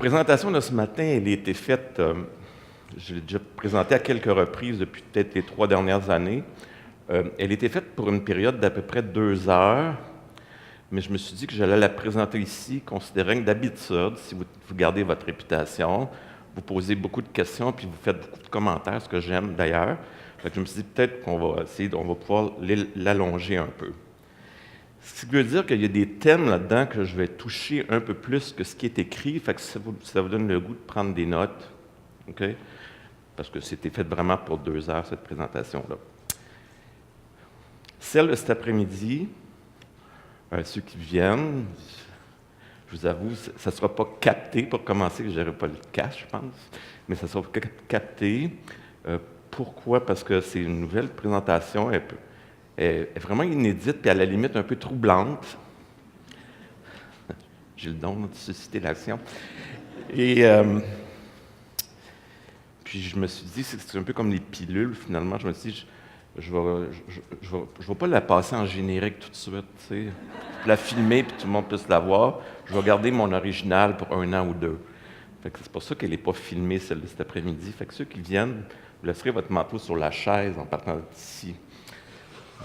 présentation de ce matin, elle a été faite, je l'ai déjà présentée à quelques reprises depuis peut-être les 3 dernières années. Elle a été faite pour une période d'à peu près 2 heures, mais je me suis dit que j'allais la présenter ici, considérant que d'habitude, si vous gardez votre réputation, vous posez beaucoup de questions, puis vous faites beaucoup de commentaires, ce que j'aime d'ailleurs. Fait que je me suis dit peut-être qu'on va essayer, on va pouvoir l'allonger un peu. Ce qui veut dire qu'il y a des thèmes là-dedans que je vais toucher un peu plus que ce qui est écrit, fait que ça vous donne le goût de prendre des notes, OK? Parce que c'était fait vraiment pour 2 heures, cette présentation-là. Celle de cet après-midi, ceux qui viennent, je vous avoue, ça ne sera pas capté pour commencer, que je n'aurai pas le cash, je pense, mais ça sera capté. Pourquoi? Parce que c'est une nouvelle présentation, elle est vraiment inédite, puis à la limite un peu troublante. J'ai le don de susciter l'action. Et puis je me suis dit, c'est un peu comme les pilules, finalement. Je me suis dit, je ne vais pas la passer en générique tout de suite, tu sais. La filmer, puis tout le monde puisse la voir. Je vais garder mon original pour 1 an ou 2. Fait que c'est pour ça qu'elle n'est pas filmée, celle de cet après-midi. Fait que ceux qui viennent, vous laisserez votre manteau sur la chaise en partant d'ici.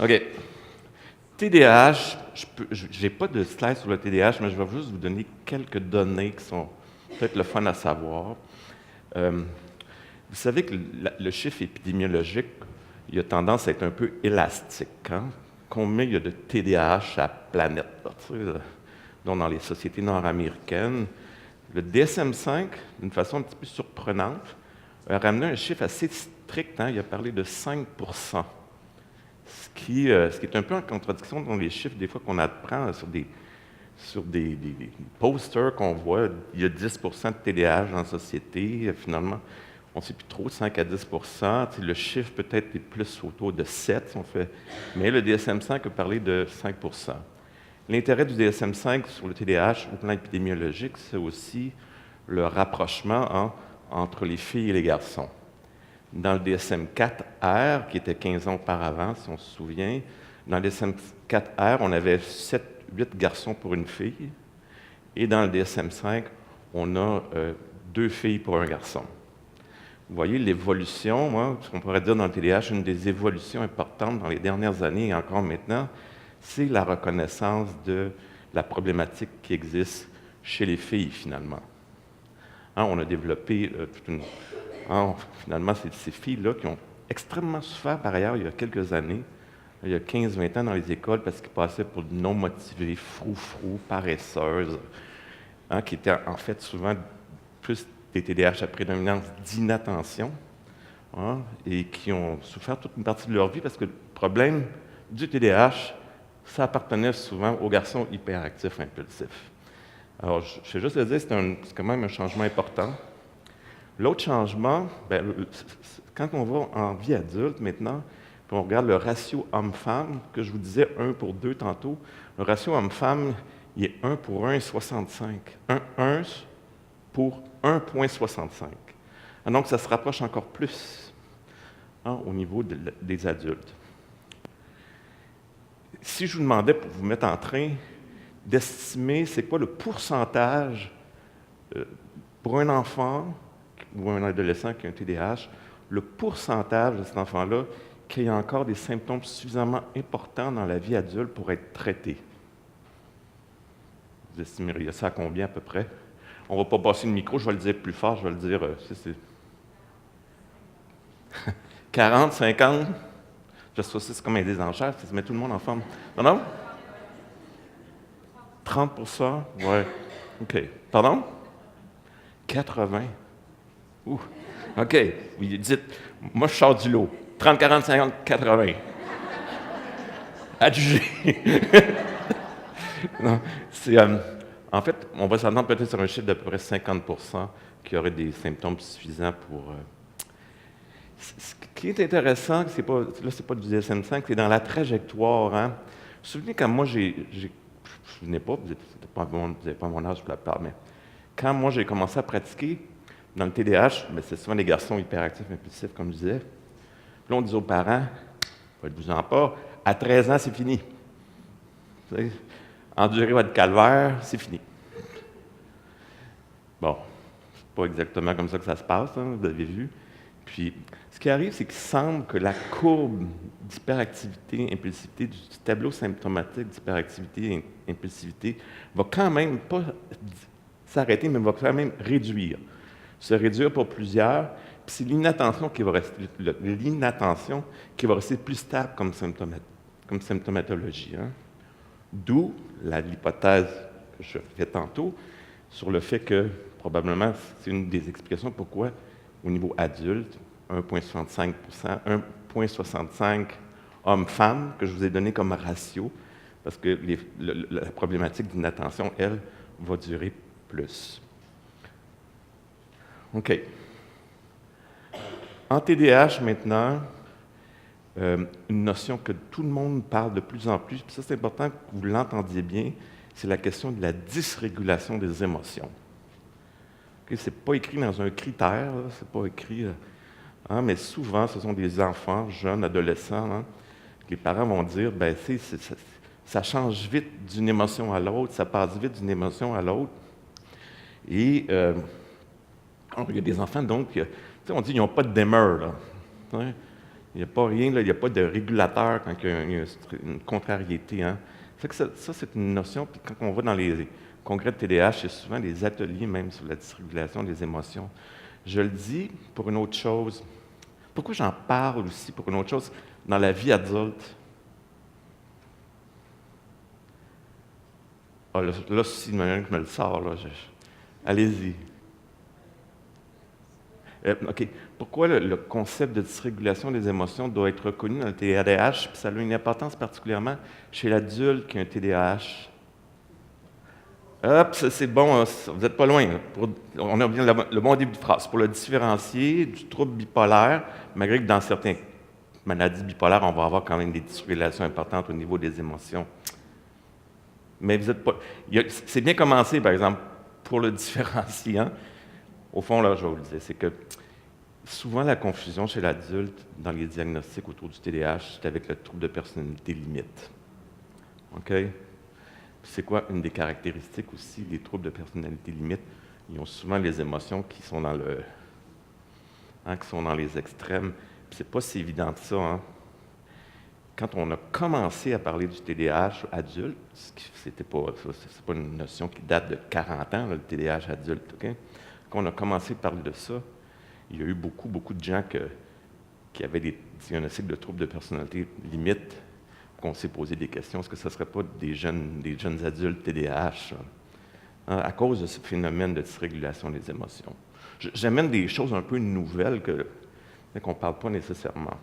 OK. TDAH, je n'ai pas de slide sur le TDAH, mais je vais juste vous donner quelques données qui sont peut-être le fun à savoir. Vous savez que le chiffre épidémiologique, il a tendance à être un peu élastique. Hein? Combien il y a de TDAH à la planète, là, tu sais, dont dans les sociétés nord-américaines. Le DSM-5, d'une façon un petit peu surprenante, a ramené un chiffre assez strict. Hein? Il a parlé de 5 %. Ce qui est un peu en contradiction dans les chiffres, des fois, qu'on apprend sur des posters qu'on voit. Il y a 10 % de TDAH dans la société. Finalement, on ne sait plus trop, 5 à 10 %. Le chiffre peut-être est plus autour de 7, si on fait. Mais le DSM-5 a parlé de 5 %. L'intérêt du DSM-5 sur le TDAH au plan épidémiologique, c'est aussi le rapprochement entre les filles et les garçons. Dans le DSM-4R, qui était 15 ans auparavant, si on se souvient, dans le DSM-4R, on avait 7-8 garçons pour une fille. Et dans le DSM-5, on a 2 filles pour un garçon. Vous voyez l'évolution, ce qu'on pourrait dire dans le TDAH, une des évolutions importantes dans les dernières années et encore maintenant, c'est la reconnaissance de la problématique qui existe chez les filles, finalement. On a développé toute une... finalement, c'est ces filles-là qui ont extrêmement souffert, par ailleurs, il y a quelques années, il y a 15-20 ans dans les écoles, parce qu'ils passaient pour non motivés, froufrous, paresseuses, qui étaient en fait souvent plus des TDAH à prédominance d'inattention, et qui ont souffert toute une partie de leur vie, parce que le problème du TDAH, ça appartenait souvent aux garçons hyperactifs, impulsifs. Alors, je vais juste le dire, c'est quand même un changement important. L'autre changement, quand on va en vie adulte maintenant, puis on regarde le ratio homme-femme, que je vous disais 1 pour 2 tantôt, le ratio homme-femme, il est 1 pour 1,65. 1 pour 1,65. Donc, ça se rapproche encore plus au niveau des adultes. Si je vous demandais, pour vous mettre en train, d'estimer c'est quoi le pourcentage pour un enfant ou un adolescent qui a un TDAH, le pourcentage de cet enfant-là qui a encore des symptômes suffisamment importants dans la vie adulte pour être traité. Vous estimeriez ça à combien à peu près? On ne va pas passer le micro, je vais le dire plus fort, je vais le dire... 40, 50? Je sais aussi, c'est comme un des enchères, ça met tout le monde en forme. Non? 30 %? Oui. OK. Pardon? 80? Ouh. OK. Oui, dites, moi, je sors du lot. 30, 40, 50, 80. Adjugé. Non, c'est... en fait, on va s'entendre peut-être sur un chiffre d'à peu près 50 % qui aurait des symptômes suffisants pour... Ce qui est intéressant, c'est pas du DSM-5, c'est dans la trajectoire. Vous vous souvenez, quand moi, je ne vous souvenez pas, vous n'avez pas mon âge pour la plupart, mais quand moi, j'ai commencé à pratiquer dans le TDAH, c'est souvent les garçons hyperactifs, impulsifs, comme je disais. Puis là, on dit aux parents, ne vous-en pas, à 13 ans, c'est fini. Vous savez, endurez votre calvaire, c'est fini. Bon, pas exactement comme ça que ça se passe, hein, vous avez vu. Puis, ce qui arrive, c'est qu'il semble que la courbe d'hyperactivité-impulsivité, du tableau symptomatique d'hyperactivité-impulsivité, va quand même pas s'arrêter, mais va quand même réduire. Se réduire pour plusieurs, puis c'est l'inattention qui va rester plus stable comme symptomatologie. Hein. D'où l'hypothèse que je fais tantôt sur le fait que, probablement, c'est une des explications pourquoi, au niveau adulte, 1,65 1,65 hommes-femmes, que je vous ai donné comme ratio, parce que la problématique d'inattention, elle, va durer plus. OK. En TDAH, maintenant, une notion que tout le monde parle de plus en plus, puis ça c'est important que vous l'entendiez bien, c'est la question de la dysrégulation des émotions. Okay? Ce n'est pas écrit dans un critère, ce n'est pas écrit, hein, mais souvent ce sont des enfants, jeunes, adolescents, hein, que les parents vont dire, ben, ça change vite d'une émotion à l'autre, ça passe vite d'une émotion à l'autre. Et il y a des enfants, donc, on dit qu'ils n'ont pas de dimmer, là. Hein? Il n'y a pas rien, là, il n'y a pas de régulateur quand il y a une contrariété. Hein? Ça, c'est une notion, puis quand on va dans les congrès de TDAH, il y a souvent des ateliers même sur la dysrégulation des émotions. Je le dis pour une autre chose. Pourquoi j'en parle aussi pour une autre chose dans la vie adulte? Ah, là, si je me le sors, là, allez-y. OK. Pourquoi le concept de dysrégulation des émotions doit être reconnu dans le TDAH, puis ça a une importance particulièrement chez l'adulte qui a un TDAH? Hop, c'est bon, vous n'êtes pas loin. On a bien le bon début de phrase. Pour le différencier du trouble bipolaire, malgré que dans certaines maladies bipolaires, on va avoir quand même des dysrégulations importantes au niveau des émotions. Mais vous n'êtes pas... C'est bien commencé, par exemple, pour le différencier. Hein? Au fond, là, je vais vous le dire, c'est que souvent la confusion chez l'adulte dans les diagnostics autour du TDAH, c'est avec le trouble de personnalité limite. OK? C'est quoi une des caractéristiques aussi des troubles de personnalité limite? Ils ont souvent les émotions qui sont dans qui sont dans les extrêmes. Puis c'est pas si évident que ça. Hein? Quand on a commencé à parler du TDAH adulte, c'est pas une notion qui date de 40 ans, là, le TDAH adulte. Okay? Quand on a commencé à parler de ça, il y a eu beaucoup de gens qui avaient des diagnostics de troubles de personnalité limite, qu'on s'est posé des questions. Est-ce que ce ne serait pas des jeunes adultes TDAH, hein, à cause de ce phénomène de dysrégulation des émotions? J'amène des choses un peu nouvelles qu'on ne parle pas nécessairement.